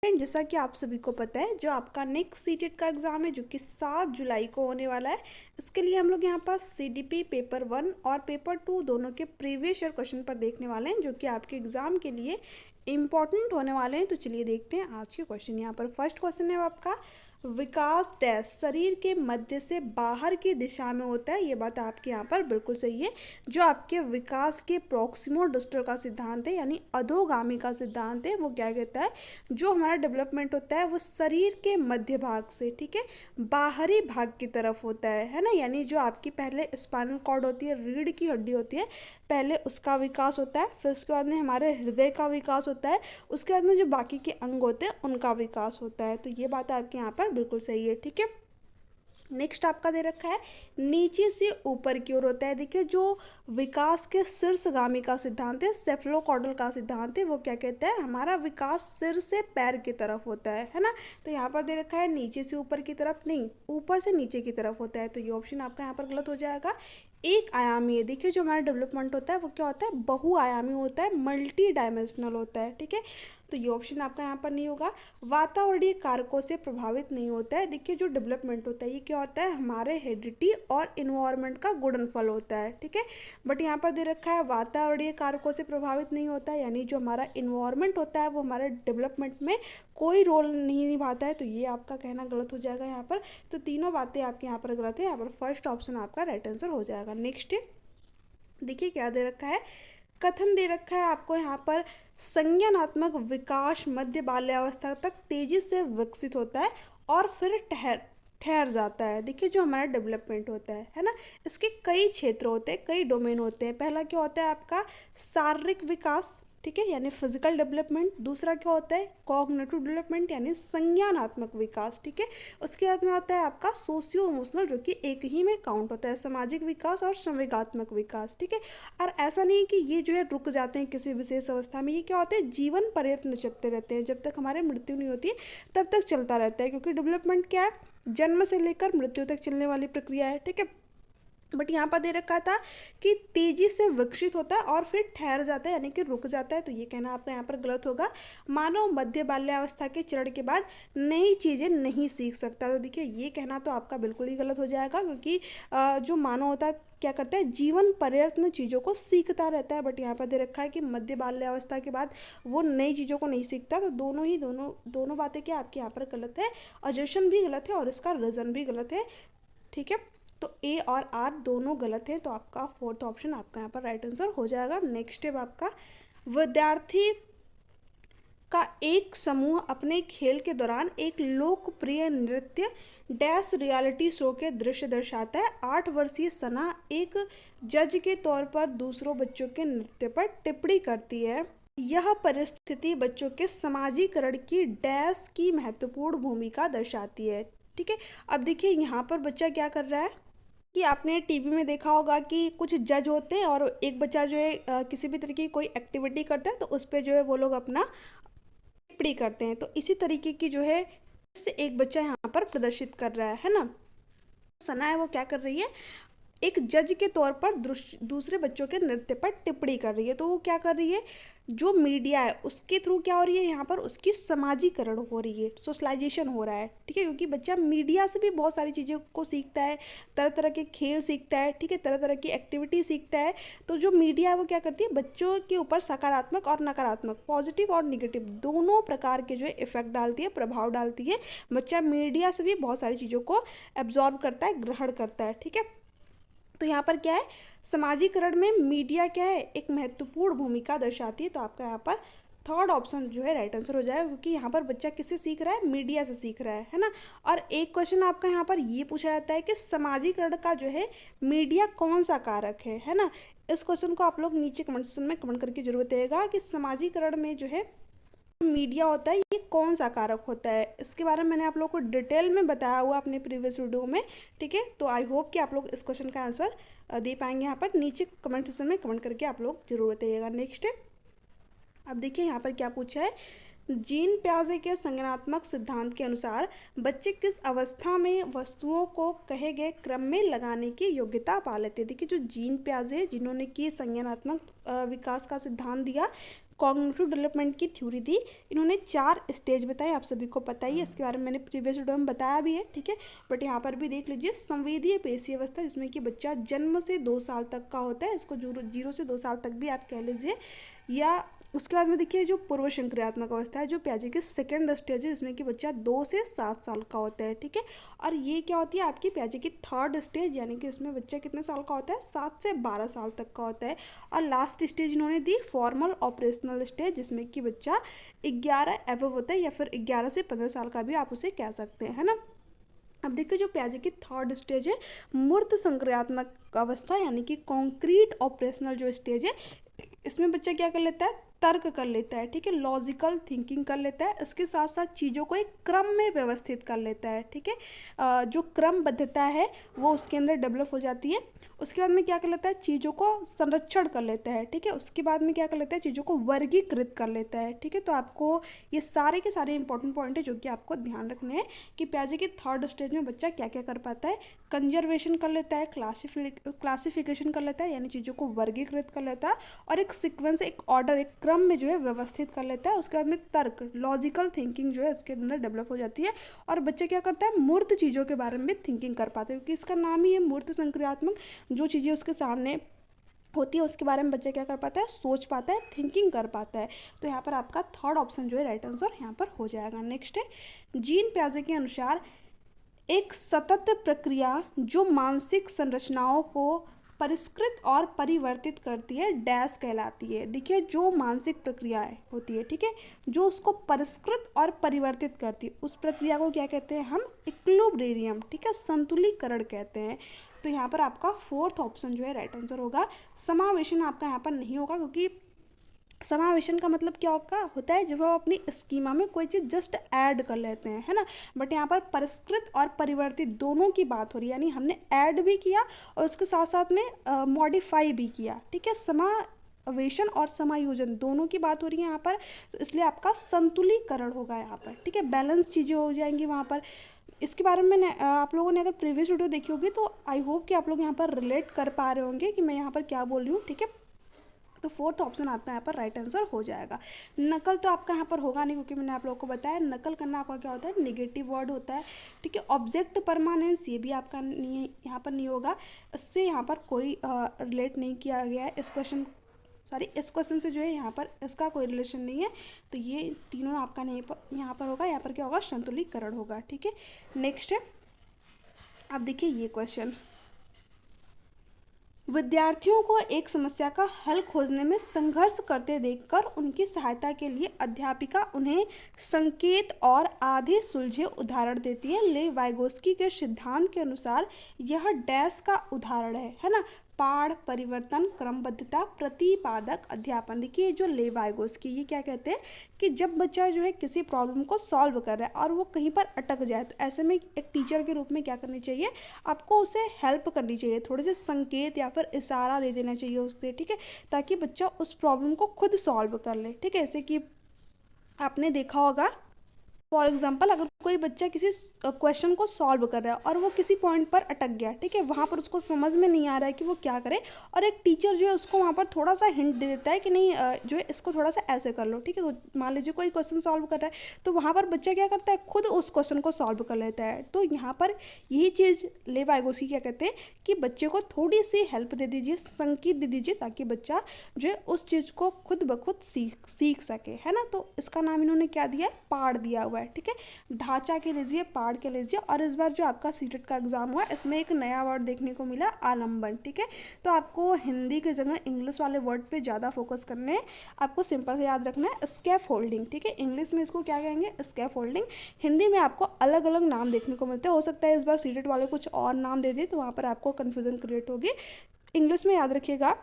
Friend, जैसा कि आप सभी को पता है, जो आपका नेक्स्ट सीटेट का एग्ज़ाम है जो कि 7 जुलाई को होने वाला है। इसके लिए हम लोग यहाँ पास सीडीपी पेपर 1 और पेपर 2 दोनों के प्रीवियस ईयर क्वेश्चन पर देखने वाले हैं, जो कि आपके एग्ज़ाम के लिए इम्पॉर्टेंट होने वाले हैं। तो चलिए देखते हैं आज के क्वेश्चन। यहाँ पर फर्स्ट क्वेश्चन है आपका, विकास डैश शरीर के मध्य से बाहर की दिशा में होता है। ये बात आपके यहाँ पर बिल्कुल सही है। जो आपके विकास के प्रोक्सिमो डिस्टल का सिद्धांत है, यानी अधोगामी का सिद्धांत है, वो क्या कहता है, जो हमारा डेवलपमेंट होता है वो शरीर के मध्य भाग से, ठीक है, बाहरी भाग की तरफ होता है ना। यानी जो आपकी पहले स्पाइनल कॉर्ड होती है, रीढ़ की हड्डी होती है, पहले उसका विकास होता है, फिर उसके बाद में हमारे हृदय का विकास होता है, उसके बाद में जो बाकी के अंग होते हैं उनका विकास होता है। तो ये बात आपके यहाँ पर बिल्कुल सही है, ठीक है। नेक्स्ट आपका दे रखा है, नीचे से ऊपर की ओर होता है। देखिए, जो विकास के शीर्षगामी का सिद्धांत है, सेफलोकॉर्डल का सिद्धांत है, वो क्या कहता है, हमारा विकास सिर से पैर की तरफ होता है ना। तो यहाँ पर दे रखा है नीचे से ऊपर की तरफ नहीं, ऊपर से नीचे की तरफ होता है। तो ये ऑप्शन आपका यहाँ पर गलत हो जाएगा। एक आयामी है। देखिए, जो हमारा डेवलपमेंट होता है वो क्या होता है, बहुआयामी होता है, मल्टी डायमेंशनल होता है, ठीक है। तो ये ऑप्शन आपका यहाँ पर नहीं होगा। वातावरणीय कारकों से प्रभावित नहीं होता है। देखिए, जो डेवलपमेंट होता है ये क्या होता है, हमारे हेरिडिटी और इन्वायरमेंट का गुणनफल होता है, ठीक है। बट यहाँ पर दे रखा है वातावरणीय कारकों से प्रभावित नहीं होता है, यानी जो हमारा इन्वायरमेंट होता है वो हमारे डेवलपमेंट में कोई रोल नहीं निभाता है। तो ये आपका कहना गलत हो जाएगा यहाँ पर। तो तीनों बातें आपके यहाँ पर गलत है। यहाँ पर फर्स्ट ऑप्शन आपका राइट आंसर हो जाएगा। नेक्स्ट देखिए क्या दे रखा है, कथन दे रखा है आपको यहाँ पर, संज्ञानात्मक विकास मध्य बाल्यावस्था तक तेजी से विकसित होता है और फिर ठहर ठहर जाता है। देखिए, जो हमारा डेवलपमेंट होता है ना, इसके कई क्षेत्र होते हैं, कई डोमेन होते हैं। पहला क्या होता है आपका, शारीरिक विकास, ठीक है, यानी फिजिकल डेवलपमेंट। दूसरा क्या होता है, कॉग्निटिव डेवलपमेंट, यानी संज्ञानात्मक विकास, ठीक है। उसके बाद में होता है आपका सोशियो इमोशनल, जो कि एक ही में काउंट होता है, सामाजिक विकास और संवेगात्मक विकास, ठीक है। और ऐसा नहीं कि ये जो है रुक जाते हैं किसी विशेष अवस्था में, ये क्या होते हैं, जीवन पर्यंत चलते रहते हैं। जब तक हमारे मृत्यु नहीं होती है तब तक चलता रहता है, क्योंकि डेवलपमेंट क्या है, जन्म से लेकर मृत्यु तक चलने वाली प्रक्रिया है, ठीक है। बट यहाँ पर दे रखा था कि तेजी से विकसित होता है और फिर ठहर जाता है, यानी कि रुक जाता है। तो ये कहना आपका यहाँ पर गलत होगा। मानव मध्य बाल्यावस्था के चरण के बाद नई चीज़ें नहीं सीख सकता। तो देखिए, ये कहना तो आपका बिल्कुल ही गलत हो जाएगा, क्योंकि जो मानव होता है क्या करता है, जीवन पर्यंत टीचों को सीखता रहता है। बट यहाँ पर दे रखा है कि मध्य बाल्यावस्था के बाद वो नई चीज़ों को नहीं सीखता। तो दोनों बातें क्या आपके यहाँ पर गलत है, ऑब्जेक्शन भी गलत है और इसका रीज़न भी गलत है, ठीक है। तो ए और आर दोनों गलत है। तो आपका फोर्थ ऑप्शन आपका यहाँ पर राइट आंसर हो जाएगा। नेक्स्ट है आपका, विद्यार्थी का एक समूह अपने खेल के दौरान एक लोकप्रिय नृत्य डैश रियलिटी शो के दृश्य दर्शाता है। 8 वर्षीय सना एक जज के तौर पर दूसरों बच्चों के नृत्य पर टिप्पणी करती है। यह परिस्थिति बच्चों के समाजीकरण की डैश की महत्वपूर्ण भूमिका दर्शाती है, ठीक है। अब देखिए, यहाँ पर बच्चा क्या कर रहा है कि आपने टीवी में देखा होगा कि कुछ जज होते हैं और एक बच्चा जो है किसी भी तरीके की कोई एक्टिविटी करता है तो उस पर जो है वो लोग अपना टिप्पणी करते हैं। तो इसी तरीके की जो है एक बच्चा यहाँ पर प्रदर्शित कर रहा है ना। सना है वो क्या कर रही है, एक जज के तौर पर दूसरे बच्चों के नृत्य पर टिप्पणी कर रही है। तो वो क्या कर रही है, जो मीडिया है उसके थ्रू क्या हो रही है, यहाँ पर उसकी समाजीकरण हो रही है, सोशलाइजेशन हो रहा है, ठीक है। क्योंकि बच्चा मीडिया से भी बहुत सारी चीज़ों को सीखता है, तरह तरह के खेल सीखता है, ठीक है, तरह तरह की एक्टिविटी सीखता है। तो जो मीडिया है वो क्या करती है, बच्चों के ऊपर सकारात्मक और नकारात्मक, पॉजिटिव और निगेटिव दोनों प्रकार के जो है इफेक्ट डालती है, प्रभाव डालती है। बच्चा मीडिया से भी बहुत सारी चीज़ों को एब्जॉर्ब करता है, ग्रहण करता है, ठीक है। तो यहाँ पर क्या है, समाजीकरण में मीडिया क्या है, एक महत्वपूर्ण भूमिका दर्शाती है। तो आपका यहाँ पर थर्ड ऑप्शन जो है राइट आंसर हो जाएगा, क्योंकि यहाँ पर बच्चा किससे सीख रहा है, मीडिया से सीख रहा है ना। और एक क्वेश्चन आपका यहाँ पर ये पूछा जाता है कि समाजीकरण का जो है मीडिया कौन सा कारक है ना। इस क्वेश्चन को आप लोग नीचे कमेंट सेक्शन में कमेंट करके जरूर बताइएगा कि समाजीकरण में जो है मीडिया होता है ये कौन सा कारक होता है। इसके बारे में मैंने आप लोग को डिटेल में बताया हुआ अपने प्रीवियस वीडियो में, ठीक है। तो आई होप कि आप लोग इस क्वेश्चन का आंसर दे पाएंगे। यहाँ पर नीचे कमेंट सेक्शन में कमेंट करके आप लोग जरूर बताइएगा। नेक्स्ट है, अब देखिए यहाँ पर क्या पूछा है, जीन प्याजे के संज्ञानात्मक सिद्धांत के अनुसार बच्चे किस अवस्था में वस्तुओं को कहे गए क्रम में लगाने की योग्यता पा लेते हैं। देखिए, जो जीन प्याजे जिन्होंने कि संज्ञानात्मक विकास का सिद्धांत दिया, कॉग्निटिव डेवलपमेंट की थ्योरी थी। इन्होंने 4 स्टेज बताए, आप सभी को पता ही है, इसके बारे में मैंने प्रीवियस वीडियो में बताया भी है, ठीक है। बट यहाँ पर भी देख लीजिए, संवेदीय पेशी अवस्था, जिसमें कि बच्चा जन्म से 2 साल तक का होता है, इसको 0 से 2 साल तक भी आप कह लीजिए। या उसके बाद में देखिए जो पूर्व संक्रियात्मक अवस्था है, जो प्याजे की सेकेंड स्टेज है, जिसमें कि बच्चा 2 से 7 साल का होता है, ठीक है। और ये क्या होती है आपकी प्याजे की थर्ड स्टेज, यानी कि इसमें बच्चा कितने साल का होता है, 7 से 12 साल तक का होता है। और लास्ट स्टेज इन्होंने दी फॉर्मल ऑपरेशनल स्टेज, जिसमें कि बच्चा 11 एबव होता है, या फिर 11 से 15 साल का भी आप उसे कह सकते हैं, है ना। अब देखिए जो प्याजे की थर्ड स्टेज है, मूर्त संक्रियात्मक अवस्था, यानी कि कॉन्क्रीट ऑपरेशनल जो स्टेज है, इसमें बच्चा क्या कर लेता है, तर्क कर लेता है, ठीक है, लॉजिकल थिंकिंग कर लेता है, इसके साथ साथ चीज़ों को एक क्रम में व्यवस्थित कर लेता है, ठीक है। जो क्रमबद्धता है वो उसके अंदर डेवलप हो जाती है। उसके बाद में क्या कर लेता है, चीज़ों को संरक्षण कर लेता है, ठीक है। उसके बाद में क्या कर लेता है, चीज़ों को वर्गीकृत कर लेता है, ठीक है। तो आपको ये सारे के सारे इंपॉर्टेंट पॉइंट है जो कि आपको ध्यान रखने हैं कि प्याजे की थर्ड स्टेज में बच्चा क्या क्या कर पाता है, कंजर्वेशन कर लेता है, क्लासिफिकेशन कर लेता है, यानी चीज़ों को वर्गीकृत कर लेता है, और एक सीक्वेंस, एक ऑर्डर, एक क्रम में जो है व्यवस्थित कर लेता है। उसके बाद में तर्क, लॉजिकल थिंकिंग जो है इसके अंदर डेवलप हो जाती है, और बच्चा क्या करता है, मूर्त चीज़ों के बारे में थिंकिंग कर पाते हैं, क्योंकि इसका नाम ही है मूर्त संक्रियात्मक। जो चीज़ें उसके सामने होती है उसके बारे में बच्चा क्या कर पाता है, सोच पाता है, थिंकिंग कर पाता है। तो यहाँ पर आपका थर्ड ऑप्शन जो है राइट आंसर यहाँ पर हो जाएगा। नेक्स्ट है, जीन प्याजे के अनुसार एक सतत प्रक्रिया जो मानसिक संरचनाओं को परिष्कृत और परिवर्तित करती है डैश कहलाती है। देखिए जो मानसिक प्रक्रियाएं होती है, ठीक है, जो उसको परिष्कृत और परिवर्तित करती है, उस प्रक्रिया को क्या कहते हैं हम, इक्विलिब्रियम, ठीक है, संतुलीकरण कहते हैं। तो यहाँ पर आपका फोर्थ ऑप्शन जो है राइट आंसर होगा। समावेशन आपका यहाँ पर नहीं होगा, क्योंकि समावेशन का मतलब क्या होता है, जब हम अपनी स्कीमा में कोई चीज़ जस्ट ऐड कर लेते हैं, है ना। बट यहाँ पर परिष्कृत और परिवर्तित दोनों की बात हो रही है, यानी हमने ऐड भी किया और उसके साथ साथ में मॉडिफाई भी किया, ठीक है। समावेशन और समायोजन दोनों की बात हो रही है यहाँ पर, तो इसलिए आपका संतुलीकरण होगा यहाँ पर, ठीक है, बैलेंस चीज़ें हो जाएंगी वहाँ पर। इसके बारे में आप लोगों ने अगर प्रीवियस वीडियो देखी होगी तो आई होप कि आप लोग यहाँ पर रिलेट कर पा रहे होंगे कि मैं यहाँ पर क्या बोल रही हूँ, ठीक है। तो फोर्थ ऑप्शन आपका यहाँ पर राइट आंसर हो जाएगा। नकल तो आपका यहाँ पर होगा नहीं, क्योंकि मैंने आप लोगों को बताया नकल करना आपका क्या होता है, नेगेटिव वर्ड होता है, ठीक है। ऑब्जेक्ट परमानेंस ये भी आपका नहीं, यहाँ पर नहीं होगा, इससे यहाँ पर कोई रिलेट नहीं किया गया है इस क्वेश्चन से जो है यहाँ पर इसका कोई रिलेशन नहीं है। तो ये तीनों आपका नहीं यहाँ पर होगा, यहाँ पर क्या होगा, संतुलीकरण होगा, ठीक है। नेक्स्ट है, अब देखिए ये क्वेश्चन, विद्यार्थियों को एक समस्या का हल खोजने में संघर्ष करते देखकर उनकी सहायता के लिए अध्यापिका उन्हें संकेत और आधे सुलझे उदाहरण देती है। ले वाइगोस्की के सिद्धांत के अनुसार यह डैश का उदाहरण है ना, पाठ, परिवर्तन, क्रमबद्धता, प्रतिपादक अध्यापन। देखिए जो ले वाइगोस्की, ये क्या कहते हैं कि जब बच्चा जो है किसी प्रॉब्लम को सॉल्व कर रहा है और वो कहीं पर अटक जाए, तो ऐसे में एक टीचर के रूप में क्या करनी चाहिए, आपको उसे हेल्प करनी चाहिए, थोड़े से संकेत या फिर इशारा दे देना चाहिए उससे, ठीक है, ताकि बच्चा उस प्रॉब्लम को खुद सॉल्व कर ले, ठीक है। जैसे कि आपने देखा होगा, फॉर एग्जाम्पल अगर कोई बच्चा किसी क्वेश्चन को सॉल्व कर रहा है और वो किसी पॉइंट पर अटक गया, ठीक है, वहाँ पर उसको समझ में नहीं आ रहा है कि वो क्या करे, और एक टीचर जो है उसको वहाँ पर थोड़ा सा हिंट दे देता है कि नहीं जो है इसको थोड़ा सा ऐसे कर लो, ठीक है। मान लीजिए कोई क्वेश्चन सॉल्व कर रहा है, तो वहाँ पर बच्चा क्या करता है, खुद उस क्वेश्चन को सॉल्व कर लेता है। तो यहाँ पर यही चीज़ ले वाइगोस्की क्या कहते हैं कि बच्चे को थोड़ी सी हेल्प दे दीजिए, संकेत दे दीजिए, ताकि बच्चा जो है उस चीज़ को खुद ब खुद सीख सके, है ना। तो इसका नाम इन्होंने क्या दिया है, पाठ दिया हुआ है, ठीक है। ढांचा के लीजिए, पाठ के लीजिए। और इस बार जो आपका सीटेट का एग्जाम हुआ इसमें एक नया वर्ड देखने को मिला, आलम्बन, ठीक है। तो आपको हिंदी की जगह इंग्लिश वाले वर्ड पे ज़्यादा फोकस करने हैं। आपको सिंपल से याद रखना है स्कैफ होल्डिंग, ठीक है, इंग्लिश में इसको क्या कहेंगे, स्कैफ होल्डिंग। हिंदी में आपको अलग अलग नाम देखने को मिलते हैं, हो सकता है इस बार सीटेट वाले कुछ और नाम दे दे, तो वहाँ पर आपको कन्फ्यूजन क्रिएट होगी। इंग्लिश में याद रखिएगा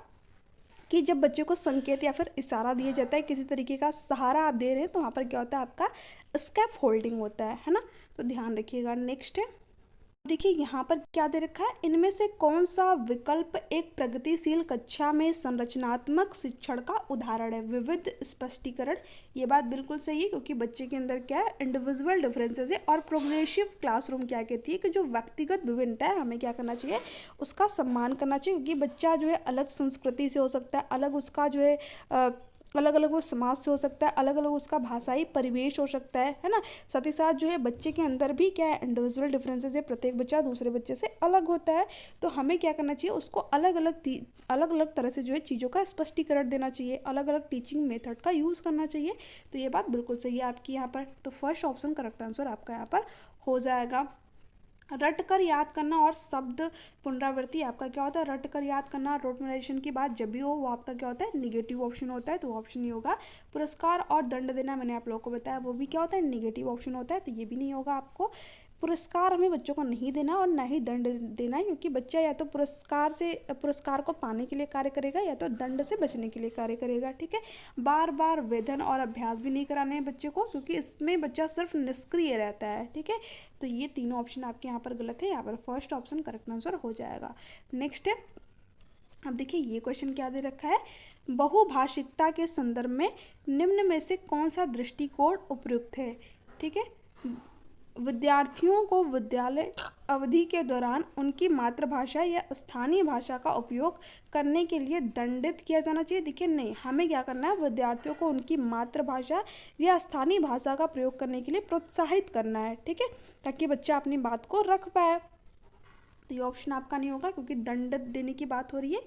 कि जब बच्चे को संकेत या फिर इशारा दिया जाता है, किसी तरीके का सहारा आप दे रहे हैं, तो वहाँ पर क्या होता है, आपका स्कैफ होल्डिंग होता है ना। तो ध्यान रखिएगा। नेक्स्ट है, देखिए यहाँ पर क्या दे रखा है, इनमें से कौन सा विकल्प एक प्रगतिशील कक्षा में संरचनात्मक शिक्षण का उदाहरण है, विविध स्पष्टीकरण। ये बात बिल्कुल सही है, क्योंकि बच्चे के अंदर क्या है, इंडिविजुअल डिफरेंसेस है। और प्रोग्रेसिव क्लासरूम क्या कहती है कि जो व्यक्तिगत विभिन्नता है हमें क्या करना चाहिए, उसका सम्मान करना चाहिए, क्योंकि बच्चा जो है अलग संस्कृति से हो सकता है, अलग उसका जो है अलग अलग वो समाज से हो सकता है, अलग अलग उसका भाषाई परिवेश हो सकता है ना। साथ ही साथ जो है बच्चे के अंदर भी क्या है, इंडिविजुअल डिफरेंसेस है, प्रत्येक बच्चा दूसरे बच्चे से अलग होता है। तो हमें क्या करना चाहिए, उसको अलग अलग तरह से जो है चीज़ों का स्पष्टीकरण देना चाहिए, अलग अलग टीचिंग मेथड का यूज़ करना चाहिए। तो ये बात बिल्कुल सही है आपकी यहाँ पर। तो फर्स्ट ऑप्शन करेक्ट आंसर आपका यहाँ पर हो जाएगा। रट कर याद करना और शब्द पुनरावृत्ति आपका क्या होता है, रट कर याद करना, रोटमेराइजेशन की बात जब भी हो वो आपका क्या होता है, निगेटिव ऑप्शन होता है, तो ऑप्शन नहीं होगा। पुरस्कार और दंड देना मैंने आप लोगों को बताया, वो भी क्या होता है, निगेटिव ऑप्शन होता है, तो ये भी नहीं होगा आपको। पुरस्कार हमें बच्चों को नहीं देना और ना ही दंड देना है, क्योंकि बच्चा या तो पुरस्कार को पाने के लिए कार्य करेगा या तो दंड से बचने के लिए कार्य करेगा। ठीक है, बार बार वेधन और अभ्यास भी नहीं कराने हैं बच्चे को, क्योंकि इसमें बच्चा सिर्फ निष्क्रिय रहता है। ठीक है, तो ये तीनों ऑप्शन आपके यहाँ पर गलत है, यहाँ पर फर्स्ट ऑप्शन करेक्ट आंसर हो जाएगा। नेक्स्ट है, अब देखिए ये क्वेश्चन क्या दे रखा है, बहुभाषिकता के संदर्भ में निम्न में से कौन सा दृष्टिकोण उपयुक्त है। ठीक है, विद्यार्थियों को विद्यालय अवधि के दौरान उनकी मातृभाषा या स्थानीय भाषा का उपयोग करने के लिए दंडित किया जाना चाहिए। देखिए नहीं, हमें क्या करना है, विद्यार्थियों को उनकी मातृभाषा या स्थानीय भाषा का प्रयोग करने के लिए प्रोत्साहित करना है। ठीक है, ताकि बच्चा अपनी बात को रख पाए। तो ये ऑप्शन आपका नहीं होगा, क्योंकि दंड देने की बात हो रही है।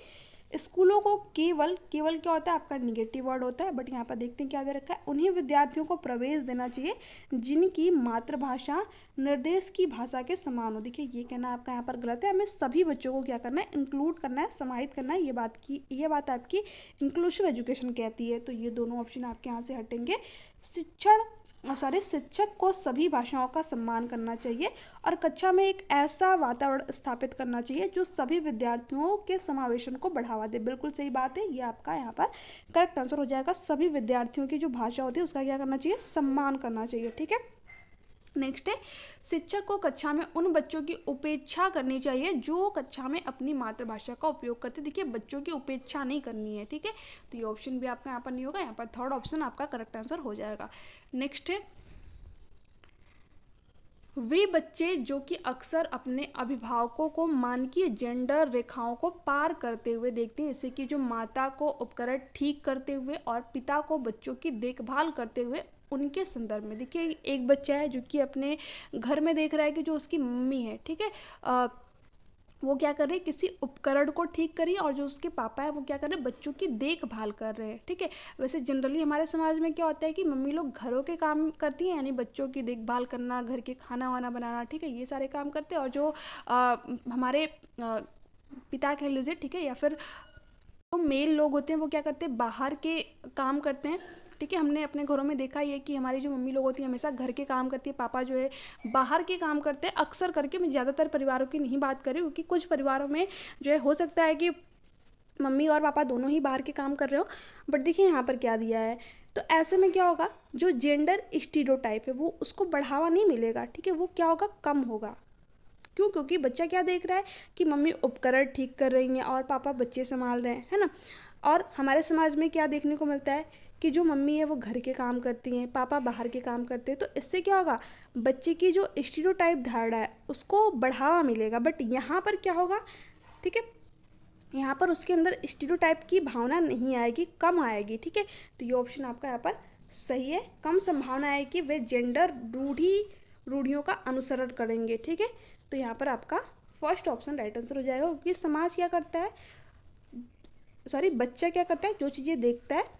स्कूलों को केवल केवल क्या होता है, आपका निगेटिव वर्ड होता है, बट यहाँ पर देखते हैं क्या दे रखा है, उन्हीं विद्यार्थियों को प्रवेश देना चाहिए जिनकी मातृभाषा निर्देश की भाषा के समान हो। देखिए ये कहना आपका यहाँ पर गलत है, हमें सभी बच्चों को क्या करना है, इंक्लूड करना है, समाहित करना है। ये बात आपकी इंक्लूसिव एजुकेशन कहती है। तो ये दोनों ऑप्शन आपके यहाँ से हटेंगे। शिक्षक को सभी भाषाओं का सम्मान करना चाहिए और कक्षा में एक ऐसा वातावरण स्थापित करना चाहिए जो सभी विद्यार्थियों के समावेशन को बढ़ावा दे। बिल्कुल सही बात है, ये आपका यहाँ पर करेक्ट आंसर हो जाएगा। सभी विद्यार्थियों की जो भाषा होती है उसका क्या करना चाहिए, सम्मान करना चाहिए। ठीक है, नेक्स्ट है, शिक्षक को कक्षा में उन बच्चों की उपेक्षा करनी चाहिए जो कक्षा में अपनी मातृभाषा का उपयोग करते। देखिए बच्चों की उपेक्षा नहीं करनी है। ठीक है, तो ये ऑप्शन भी आपका यहाँ पर नहीं होगा, यहाँ पर थर्ड ऑप्शन आपका करेक्ट आंसर हो जाएगा। नेक्स्ट है, वे बच्चे जो कि अक्सर अपने अभिभावकों को मानकीय जेंडर रेखाओं को पार करते हुए देखते हैं, जैसे कि जो माता को उपकरण ठीक करते हुए और पिता को बच्चों की देखभाल करते हुए, उनके संदर्भ में देखिए एक बच्चा है जो कि अपने घर में देख रहा है कि जो उसकी मम्मी है, ठीक है, वो क्या कर रहे हैं, किसी उपकरण को ठीक करिए, और जो उसके पापा है वो क्या कर रहे हैं, बच्चों की देखभाल कर रहे हैं। ठीक है, वैसे जनरली हमारे समाज में क्या होता है कि मम्मी लोग घरों के काम करती हैं, यानी बच्चों की देखभाल करना, घर के खाना वाना बनाना, ठीक है, ये सारे काम करते हैं। और जो हमारे पिता कह लीजिए, ठीक है, या फिर जो मेल लोग होते हैं वो क्या करते हैं, बाहर के काम करते हैं। ठीक है, हमने अपने घरों में देखा ही है कि हमारी जो मम्मी लोग होती है हमेशा घर के काम करती है, पापा जो है बाहर के काम करते हैं अक्सर करके। मैं ज़्यादातर परिवारों की नहीं बात कर रही हूँ, क्योंकि कुछ परिवारों में जो है हो सकता है कि मम्मी और पापा दोनों ही बाहर के काम कर रहे हो। बट देखिए यहाँ पर क्या दिया है, तो ऐसे में क्या होगा, जो जेंडर स्टीरियोटाइप है वो उसको बढ़ावा नहीं मिलेगा। ठीक है, वो क्या होगा, कम होगा। क्यों, क्योंकि बच्चा क्या देख रहा है कि मम्मी उपकरण ठीक कर रही हैं और पापा बच्चे संभाल रहे हैं, है ना। और हमारे समाज में क्या देखने को मिलता है कि जो मम्मी है वो घर के काम करती हैं, पापा बाहर के काम करते हैं। तो इससे क्या होगा, बच्चे की जो स्टीरियोटाइप धारणा है उसको बढ़ावा मिलेगा। बट यहाँ पर क्या होगा, ठीक है, यहाँ पर उसके अंदर स्टीरियोटाइप की भावना नहीं आएगी, कम आएगी। ठीक है, तो ये ऑप्शन आपका यहाँ पर सही है। कम संभावना है कि वे जेंडर रूढ़ियों का अनुसरण करेंगे। ठीक है, तो यहाँ पर आपका फर्स्ट ऑप्शन राइट आंसर हो जाएगा, क्योंकि समाज क्या करता है, बच्चा क्या करता है, जो चीज़ें देखता है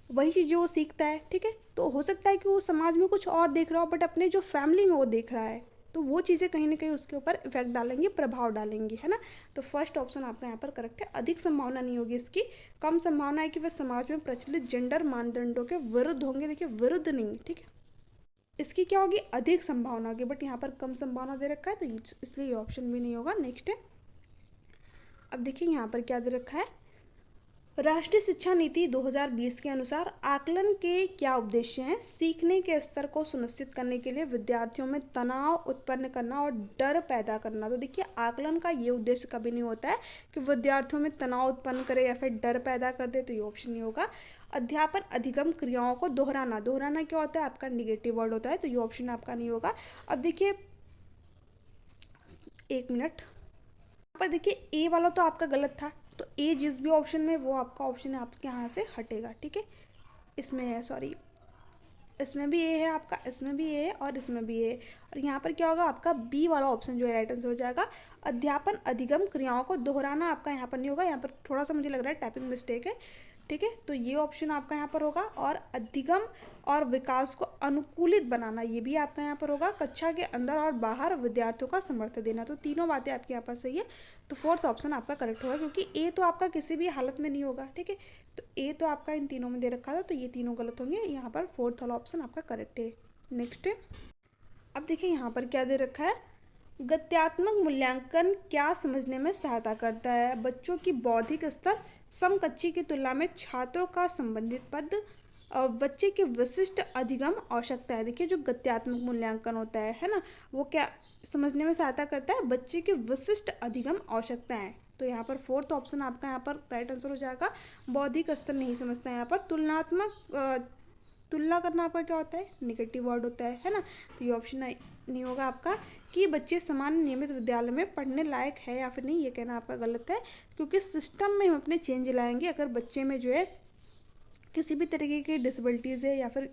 वही चीज़ें वो सीखता है। ठीक है, तो हो सकता है कि वो समाज में कुछ और देख रहा हो, बट अपने जो फैमिली में वो देख रहा है, तो वो चीज़ें कहीं ना कहीं उसके ऊपर इफेक्ट डालेंगी, प्रभाव डालेंगी, है ना। तो फर्स्ट ऑप्शन आपका यहाँ पर करेक्ट है। अधिक संभावना नहीं होगी इसकी, कम संभावना है कि वह समाज में प्रचलित जेंडर मानदंडों के विरुद्ध होंगे। देखिए विरुद्ध नहीं, ठीक है, इसकी क्या होगी, अधिक संभावना होगी, बट यहाँ पर कम संभावना दे रखा है, तो इसलिए ये ऑप्शन भी नहीं होगा। नेक्स्ट है, अब देखिए यहाँ पर क्या दे रखा है, राष्ट्रीय शिक्षा नीति 2020 के अनुसार आकलन के क्या उद्देश्य हैं। सीखने के स्तर को सुनिश्चित करने के लिए विद्यार्थियों में तनाव उत्पन्न करना और डर पैदा करना। तो देखिए आकलन का ये उद्देश्य कभी नहीं होता है कि विद्यार्थियों में तनाव उत्पन्न करे या फिर डर पैदा कर दे, तो ये ऑप्शन नहीं होगा। अध्यापन अधिगम क्रियाओं को दोहराना, दोहराना क्या होता है, आपका निगेटिव वर्ड होता है, तो ये ऑप्शन आपका नहीं होगा। अब देखिए एक मिनट, पर देखिए ए वाला तो आपका गलत था, तो ए जिस भी ऑप्शन में वो आपका ऑप्शन है आपके यहाँ से हटेगा। ठीक है, इसमें है, सॉरी, इसमें भी ए है आपका, इसमें भी ए है और इसमें भी ए है। और यहाँ पर क्या होगा आपका बी वाला ऑप्शन जो है राइट आंसर हो जाएगा। अध्यापन अधिगम क्रियाओं को दोहराना आपका यहाँ पर नहीं होगा, यहाँ पर थोड़ा सा मुझे लग रहा है टाइपिंग मिस्टेक है, ठीक है। तो ये ऑप्शन आपका यहाँ पर होगा। और अधिगम और विकास को अनुकूलित बनाना, ये भी आपका यहाँ पर होगा। कक्षा के अंदर और बाहर विद्यार्थियों का समर्थन देना, तो तीनों बातें आपके यहाँ पर सही है। तो फोर्थ ऑप्शन आपका करेक्ट होगा, क्योंकि ए तो आपका किसी भी हालत में नहीं होगा, ठीक है। तो ए तो आपका इन तीनों में दे रखा था, तो ये तीनों गलत होंगे। यहाँ पर फोर्थ वाला ऑप्शन आपका करेक्ट है। नेक्स्ट है, अब देखिए यहाँ पर क्या दे रखा है, गत्यात्मक मूल्यांकन क्या समझने में सहायता करता है। बच्चों की बौद्धिक स्तर समकक्षी की तुलना में छात्रों का संबंधित पद, बच्चे की विशिष्ट अधिगम आवश्यकता है। देखिए जो गत्यात्मक मूल्यांकन होता है ना, वो क्या समझने में सहायता करता है, बच्चे की विशिष्ट अधिगम आवश्यकता है। तो यहाँ पर फोर्थ ऑप्शन आपका यहाँ पर राइट आंसर हो जाएगा। बौद्धिक स्तर नहीं समझता है यहाँ पर। तुलनात्मक तुलना करना आपका क्या होता है, निगेटिव वर्ड होता है ना। तो ये ऑप्शन नहीं होगा आपका कि बच्चे समान नियमित विद्यालय में पढ़ने लायक है या फिर नहीं, ये कहना आपका गलत है। क्योंकि सिस्टम में हम अपने चेंज लाएंगे। अगर बच्चे में जो है किसी भी तरीके की डिसेबिलिटीज़ है या फिर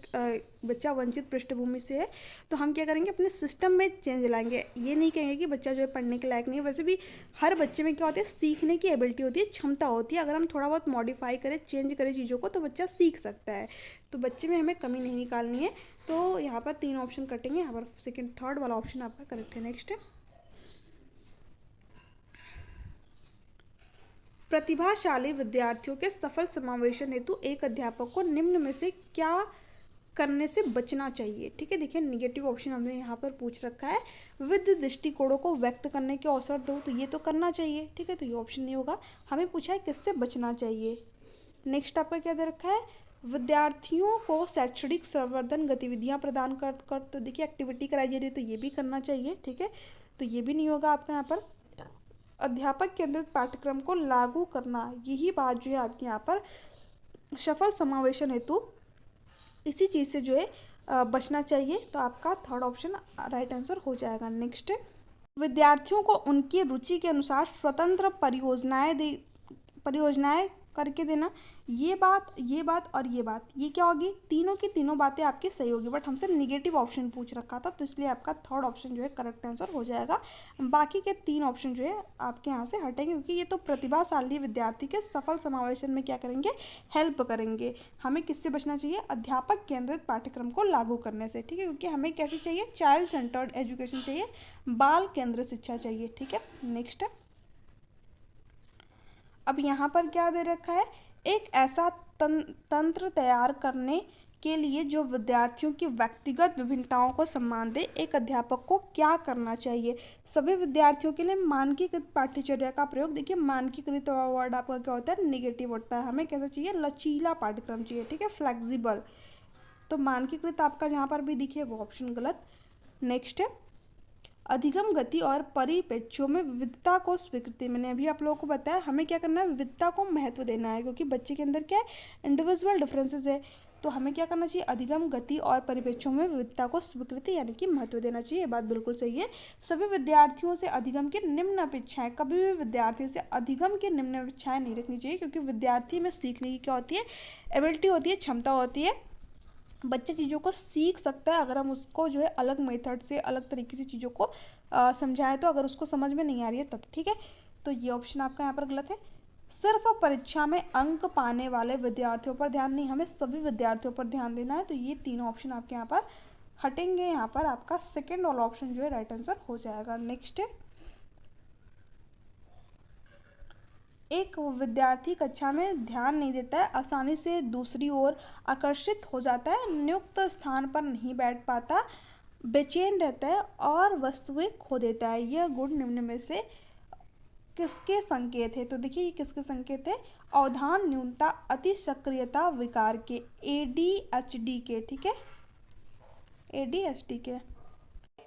बच्चा वंचित पृष्ठभूमि से है, तो हम क्या करेंगे, अपने सिस्टम में चेंज लाएंगे। ये नहीं कहेंगे कि बच्चा जो है पढ़ने के लायक नहीं है। वैसे भी हर बच्चे में क्या होती है, सीखने की एबिलिटी होती है, क्षमता होती है। अगर हम थोड़ा बहुत मॉडिफाई करें, चेंज करें चीज़ों को, तो बच्चा सीख सकता है। तो बच्चे में हमें कमी नहीं निकालनी है। तो यहाँ पर तीन ऑप्शन कटेंगे, यहाँ पर सेकेंड थर्ड वाला ऑप्शन आपका करेक्ट है। नेक्स्ट है, प्रतिभाशाली विद्यार्थियों के सफल समावेशन हेतु एक अध्यापक को निम्न में से क्या करने से बचना चाहिए। ठीक है, देखिए निगेटिव ऑप्शन हमने यहाँ पर पूछ रखा है, विविध दृष्टिकोणों को व्यक्त करने के अवसर दो, तो ये तो करना चाहिए, ठीक है। तो ये ऑप्शन नहीं होगा। हमें पूछा है किससे बचना चाहिए। नेक्स्ट आपका क्या दे रखा है, विद्यार्थियों को शैक्षणिक संवर्धन गतिविधियाँ प्रदान कर तो देखिए एक्टिविटी कराई जा रही है, तो ये भी करना चाहिए, ठीक है। तो ये भी नहीं होगा आपका यहाँ पर। अध्यापक केंद्रित पाठ्यक्रम को लागू करना, यही बात जो है आपके यहाँ पर सफल समावेशन हेतु इसी चीज़ से जो है बचना चाहिए। तो आपका थर्ड ऑप्शन राइट आंसर हो जाएगा। नेक्स्ट है, विद्यार्थियों को उनकी रुचि के अनुसार स्वतंत्र परियोजनाएं करके देना। ये बात और ये बात, ये क्या होगी, तीनों की तीनों बातें आपकी सही होगी। बट हमसे निगेटिव ऑप्शन पूछ रखा था, तो इसलिए आपका थर्ड ऑप्शन जो है करेक्ट आंसर हो जाएगा। बाकी के तीन ऑप्शन जो है आपके यहाँ से हटेंगे, क्योंकि ये तो प्रतिभाशाली विद्यार्थी के सफल समावेशन में क्या करेंगे, हेल्प करेंगे। हमें किससे बचना चाहिए, अध्यापक केंद्रित पाठ्यक्रम को लागू करने से, ठीक है। क्योंकि हमें कैसे चाहिए, चाइल्ड सेंटर्ड एजुकेशन चाहिए, बाल केंद्रित शिक्षा चाहिए, ठीक है। नेक्स्ट है, अब यहाँ पर क्या दे रखा है, एक ऐसा तंत्र तैयार करने के लिए जो विद्यार्थियों की व्यक्तिगत विभिन्नताओं को सम्मान दे, एक अध्यापक को क्या करना चाहिए। सभी विद्यार्थियों के लिए मानकीकृत पाठ्यचर्या का प्रयोग। देखिए मानकीकृत वर्ड आपका क्या होता है, निगेटिव होता है। हमें कैसा चाहिए, लचीला पाठ्यक्रम चाहिए, ठीक है, फ्लेक्सिबल। तो मानकीकृत आपका जहाँ पर भी दिखे वो ऑप्शन गलत। नेक्स्ट है, अधिगम गति और परिप्रेक्ष्यों में विविधता को स्वीकृति। मैंने अभी आप लोगों को बताया, हमें क्या करना है, विविधता को महत्व देना है, क्योंकि बच्चे के अंदर क्या है, इंडिविजुअल डिफरेंसेस है। तो हमें क्या करना चाहिए, अधिगम गति और परिप्रेक्ष्यों में विविधता को स्वीकृति यानी कि महत्व देना चाहिए। ये बात बिल्कुल सही है। सभी विद्यार्थियों से अधिगम की निम्न अपेक्षाएं, कभी भी विद्यार्थी से अधिगम की निम्न अपेक्षाएं नहीं रखनी चाहिए, क्योंकि विद्यार्थी में सीखने की क्या होती है, एबिलिटी होती है, क्षमता होती है। बच्चे चीज़ों को सीख सकता है अगर हम उसको जो है अलग मेथड से, अलग तरीके से चीज़ों को समझाएं। तो अगर उसको समझ में नहीं आ रही है तब, ठीक है। तो ये ऑप्शन आपका यहाँ पर गलत है। सिर्फ परीक्षा में अंक पाने वाले विद्यार्थियों पर ध्यान नहीं, हमें सभी विद्यार्थियों पर ध्यान देना है। तो ये तीनों ऑप्शन आपके यहाँ पर हटेंगे। यहाँ पर आपका सेकेंड वाला ऑप्शन जो है राइट आंसर हो जाएगा। नेक्स्ट है, एक विद्यार्थी कक्षा में ध्यान नहीं देता है, आसानी से दूसरी ओर आकर्षित हो जाता है, नियुक्त स्थान पर नहीं बैठ पाता, बेचैन रहता है और वस्तुएं खो देता है। यह गुण निम्न में से किसके संकेत है। तो देखिए ये किसके संकेत है, अवधान न्यूनता अति सक्रियता विकार के, ADHD के, ठीक है, ADHD के,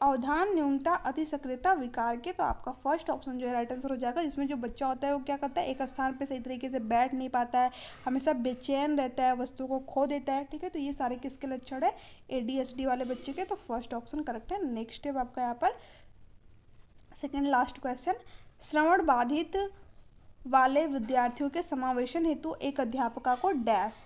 अवधान न्यूनता अति सक्रियता विकार के। तो आपका फर्स्ट ऑप्शन जो है राइट आंसर हो जाएगा, जिसमें जो बच्चा होता है वो क्या करता है, एक स्थान पे सही तरीके से बैठ नहीं पाता है, हमेशा बेचैन रहता है, वस्तु को खो देता है, ठीक है। तो ये सारे किसके लक्षण है, ADHD वाले बच्चे के। तो फर्स्ट ऑप्शन करेक्ट है। नेक्स्ट है आपका यहाँ पर सेकेंड लास्ट क्वेश्चन, श्रवण बाधित वाले विद्यार्थियों के समावेशन हेतु एक अध्यापका को डैश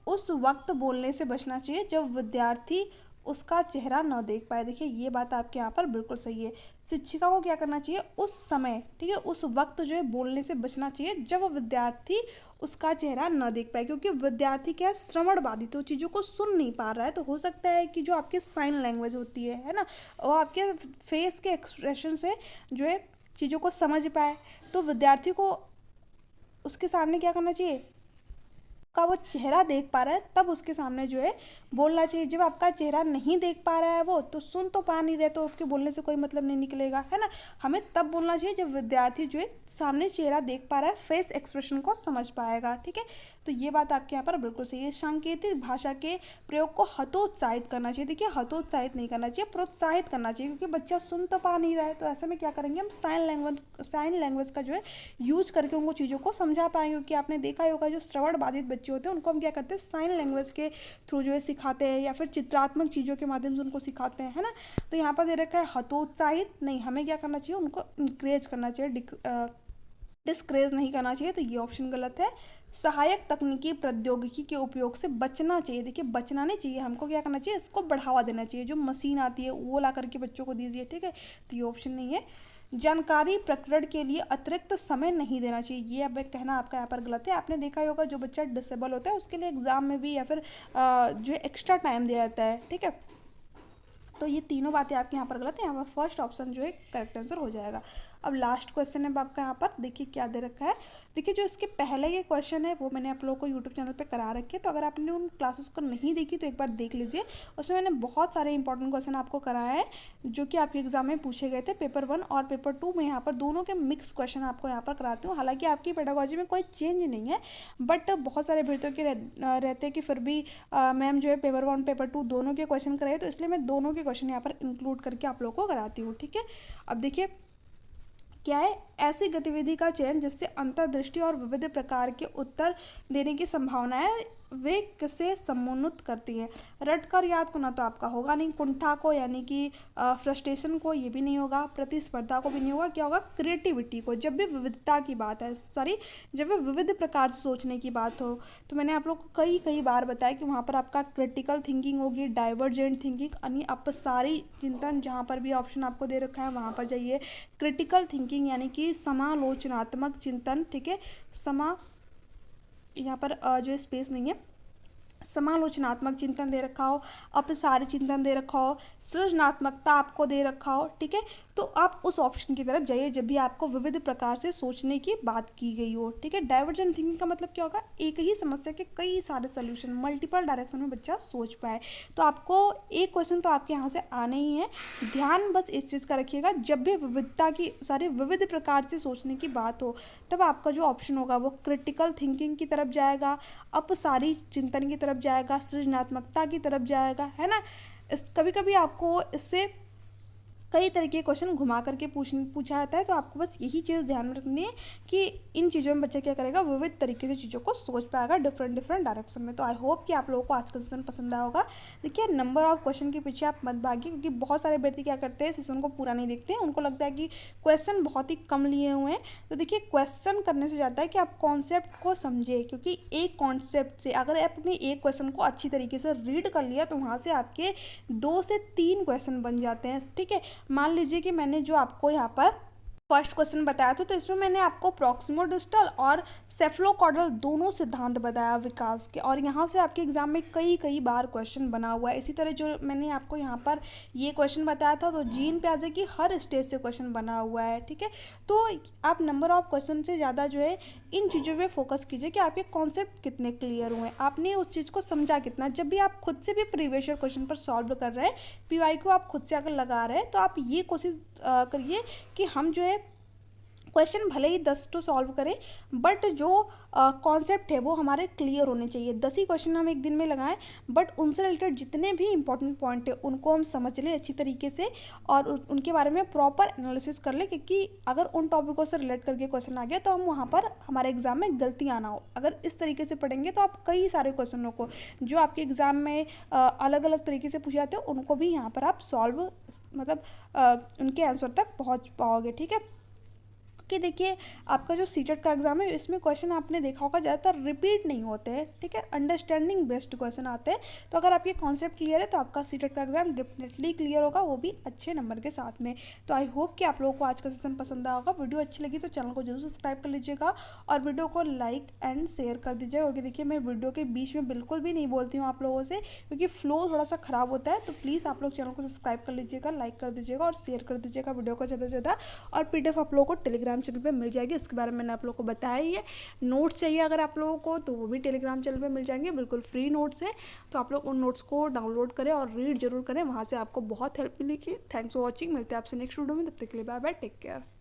उस वक्त बोलने से बचना चाहिए जब विद्यार्थी उसका चेहरा न देख पाए। देखिए ये बात आपके यहाँ पर बिल्कुल सही है। शिक्षिका को क्या करना चाहिए, उस समय, ठीक है, उस वक्त जो है बोलने से बचना चाहिए जब विद्यार्थी उसका चेहरा न देख पाए, क्योंकि विद्यार्थी क्या है, श्रवण बाधित तो चीज़ों को सुन नहीं पा रहा है। तो हो सकता है कि जो आपकी साइन लैंग्वेज होती है ना, वो आपके फेस के एक्सप्रेशन से जो है चीज़ों को समझ पाए। तो विद्यार्थी को उसके सामने क्या करना चाहिए, का वो चेहरा देख पा रहा है तब उसके सामने जो है बोलना चाहिए। जब आपका चेहरा नहीं देख पा रहा है वो, तो सुन तो पा नहीं रहे, तो आपके बोलने से कोई मतलब नहीं निकलेगा, है ना। हमें तब बोलना चाहिए जब विद्यार्थी जो है सामने चेहरा देख पा रहा है, फेस एक्सप्रेशन को समझ पाएगा, ठीक है। तो ये बात आपके यहाँ पर बिल्कुल सही है। सांकेतिक भाषा के प्रयोग को हतोत्साहित करना चाहिए। देखिए हतोत्साहित नहीं करना चाहिए, प्रोत्साहित करना चाहिए, क्योंकि बच्चा सुन तो पा नहीं रहा है। तो ऐसे में क्या करेंगे, हम साइन लैंग्वेज का जो है यूज करके उनको चीज़ों को समझा पाएंगे। क्योंकि आपने देखा ही होगा जो श्रवण बाधित बच्चे होते हैं उनको हम क्या करते हैं, साइन लैंग्वेज के थ्रू जो है सिखाते हैं, या फिर चित्रात्मक चीज़ों के माध्यम से उनको सिखाते हैं, है ना। तो यहाँ पर दे रखा है हतोत्साहित नहीं, हमें क्या करना चाहिए, उनको इंकरेज करना चाहिए, डिस्करेज नहीं करना चाहिए। तो ये ऑप्शन गलत है। सहायक तकनीकी प्रौद्योगिकी के उपयोग से बचना चाहिए। देखिए बचना नहीं चाहिए, हमको क्या करना चाहिए, इसको बढ़ावा देना चाहिए। जो मशीन आती है वो ला करके बच्चों को दीजिए, ठीक है। तो ये ऑप्शन नहीं है। जानकारी प्रकरण के लिए अतिरिक्त समय नहीं देना चाहिए, ये अब कहना आपका यहाँ पर गलत है। आपने देखा ही होगा जो बच्चा डिसेबल होता है उसके लिए एग्जाम में भी या फिर जो एक्स्ट्रा टाइम दिया जाता है, ठीक है। तो ये तीनों बातें आपके यहाँ पर गलत है। यहाँ पर फर्स्ट ऑप्शन जो है करेक्ट आंसर हो जाएगा। अब लास्ट क्वेश्चन है आपका यहाँ पर, देखिए क्या दे रखा है। देखिए जो इसके पहले ये क्वेश्चन है वो मैंने आप लोगों को यूट्यूब चैनल पे करा रखे हैं, तो अगर आपने उन क्लासेस को नहीं देखी तो एक बार देख लीजिए। उसमें मैंने बहुत सारे इंपॉर्टेंट क्वेश्चन आपको कराया है जो कि आपके एग्जाम में पूछे गए थे। पेपर 1 और पेपर 2 में यहाँ पर दोनों के मिक्स क्वेश्चन आपको यहाँ पर कराती हूँ। हालांकि आपकी पेडागोजी में कोई चेंज नहीं है, बट बहुत सारे अभ्यर्थियों के रहते हैं कि फिर भी मैम जो है पेपर 1 पेपर 2 दोनों के क्वेश्चन कराए, तो इसलिए मैं दोनों के क्वेश्चन यहाँ पर इंक्लूड करके आप लोगों को कराती हूँ, ठीक है। अब देखिए क्या है, ऐसी गतिविधि का चयन जिससे अंतर्दृष्टि और विविध प्रकार के उत्तर देने की संभावना है, वे किसे सम्मोहित करती है। रट कर याद करना तो आपका होगा नहीं, कुंठा को यानी कि फ्रस्ट्रेशन को, ये भी नहीं होगा, प्रतिस्पर्धा को भी नहीं होगा, क्या होगा, क्रिएटिविटी को। जब भी विविधता की बात है, सॉरी, जब भी विविध प्रकार से सोचने की बात हो, तो मैंने आप लोग को कई बार बताया कि वहाँ पर आपका क्रिटिकल थिंकिंग होगी, डाइवर्जेंट थिंकिंग, यानी अपसारी चिंतन, जहाँ पर भी ऑप्शन आपको दे रखा है वहाँ पर जाइए। क्रिटिकल थिंकिंग यानी कि समालोचनात्मक चिंतन, ठीक है। यहाँ पर जो स्पेस नहीं है, समालोचनात्मक चिंतन दे रखा हो, अपसारी चिंतन दे रखा हो, सृजनात्मकता आपको दे रखा हो, ठीक है। तो आप उस ऑप्शन की तरफ जाइए जब भी आपको विविध प्रकार से सोचने की बात की गई हो, ठीक है। डाइवर्जेंट थिंकिंग का मतलब क्या होगा, एक ही समस्या के कई सारे सोल्यूशन, मल्टीपल डायरेक्शन में बच्चा सोच पाए। तो आपको एक क्वेश्चन तो आपके यहाँ से आने ही है। ध्यान बस इस चीज़ का रखिएगा, जब भी विविध प्रकार से सोचने की बात हो, तब आपका जो ऑप्शन होगा वो क्रिटिकल थिंकिंग की तरफ जाएगा, अपसारी चिंतन की तरफ जाएगा, सृजनात्मकता की तरफ जाएगा, है ना। कभी कभी आपको इससे कई तरह के क्वेश्चन घुमा करके पूछा जाता है। तो आपको बस यही चीज़ ध्यान में रखनी है कि इन चीज़ों में बच्चा क्या करेगा, विविध तरीके से चीज़ों को सोच पाएगा डिफरेंट डायरेक्शन में। तो आई होप कि आप लोगों को आज का सेशन पसंद आया होगा। देखिए नंबर ऑफ क्वेश्चन के पीछे आप मत भागिए, क्योंकि बहुत सारे व्यक्ति क्या करते हैं, सेशन को पूरा नहीं देखते हैं। उनको लगता है कि क्वेश्चन बहुत ही कम लिए हुए हैं। तो देखिए क्वेश्चन करने से जाता है कि आप कॉन्सेप्ट को समझे, क्योंकि एक कॉन्सेप्ट से अगर आपने एक क्वेश्चन को अच्छी तरीके से रीड कर लिया तो वहाँ से आपके 2 से 3 क्वेश्चन बन जाते हैं, ठीक है। मान लीजिए कि मैंने जो आपको यहाँ पर फर्स्ट क्वेश्चन बताया था, तो इसमें मैंने आपको प्रॉक्सिमोडिस्टल और सेफलोकॉर्डल दोनों सिद्धांत बताया विकास के, और यहाँ से आपके एग्जाम में कई बार क्वेश्चन बना हुआ है। इसी तरह जो मैंने आपको यहाँ पर ये क्वेश्चन बताया था, तो जीन प्याजे की हर स्टेज से क्वेश्चन बना हुआ है, ठीक है। तो आप नंबर ऑफ क्वेश्चन से ज़्यादा जो है इन चीज़ों पे फोकस कीजिए कि आपके कॉन्सेप्ट कितने क्लियर हुए, आपने उस चीज़ को समझा कितना। जब भी आप खुद से भी प्रीवियस ईयर क्वेश्चन पर सॉल्व कर रहे हैं, पीवाई को आप खुद से अगर लगा रहे हैं, तो आप ये कोशिश करिए कि हम जो है क्वेश्चन भले ही 10 तो सॉल्व करें, बट जो कॉन्सेप्ट है वो हमारे क्लियर होने चाहिए। 10 ही क्वेश्चन हम एक दिन में लगाएं, बट उनसे रिलेटेड जितने भी इंपॉर्टेंट पॉइंट है उनको हम समझ लें अच्छी तरीके से, और उनके बारे में प्रॉपर एनालिसिस कर लें, क्योंकि अगर उन टॉपिकों से रिलेट करके क्वेश्चन आ गया तो हम वहाँ पर हमारे एग्जाम में गलतियाँ ना हो। अगर इस तरीके से पढ़ेंगे तो आप कई सारे क्वेश्चनों को जो आपके एग्जाम में अलग अलग तरीके से पूछे जाते हैं उनको भी यहाँ पर आप सॉल्व, मतलब उनके आंसर तक पहुँच पाओगे, ठीक है। कि देखिए आपका जो सीटेट का एग्ज़ाम है इसमें क्वेश्चन आपने देखा होगा ज़्यादातर रिपीट नहीं होते हैं, ठीक है, अंडरस्टैंडिंग बेस्ड क्वेश्चन आते हैं। तो अगर आपके कॉन्सेप्ट क्लियर है तो आपका सीटेट का एग्ज़ाम डेफिनेटली क्लियर होगा, वो भी अच्छे नंबर के साथ में। तो आई होप कि आप लोगों को आज का सेशन पसंद आया होगा। वीडियो अच्छी लगी तो चैनल को जरूर सब्सक्राइब कर लीजिएगा और वीडियो को लाइक एंड शेयर कर दीजिएगा, क्योंकि देखिए मैं वीडियो के बीच में बिल्कुल भी नहीं बोलती हूँ आप लोगों से, क्योंकि फ्लो थोड़ा सा ख़राब होता है। तो प्लीज़ आप लोग चैनल को सब्सक्राइब कर लीजिएगा, लाइक कर दीजिएगा और शेयर कर दीजिएगा वीडियो को ज़्यादा से ज़्यादा। और पीडीएफ आप लोगों को टेलीग्राम चैनल पे मिल जाएगी, इसके बारे में मैंने आप लोगों को बताया ही है। नोट्स चाहिए अगर आप लोगों को तो वो भी टेलीग्राम चैनल पे मिल जाएंगे, बिल्कुल फ्री नोट्स है। तो आप लोग उन नोट्स को डाउनलोड करें और रीड जरूर करें, वहाँ से आपको बहुत हेल्प मिलेगी। थैंक्स फॉर वॉचिंग, मिलते हैं आपसे नेक्स्ट वीडियो में, तब तक के लिए बाय बाय, टेक केयर।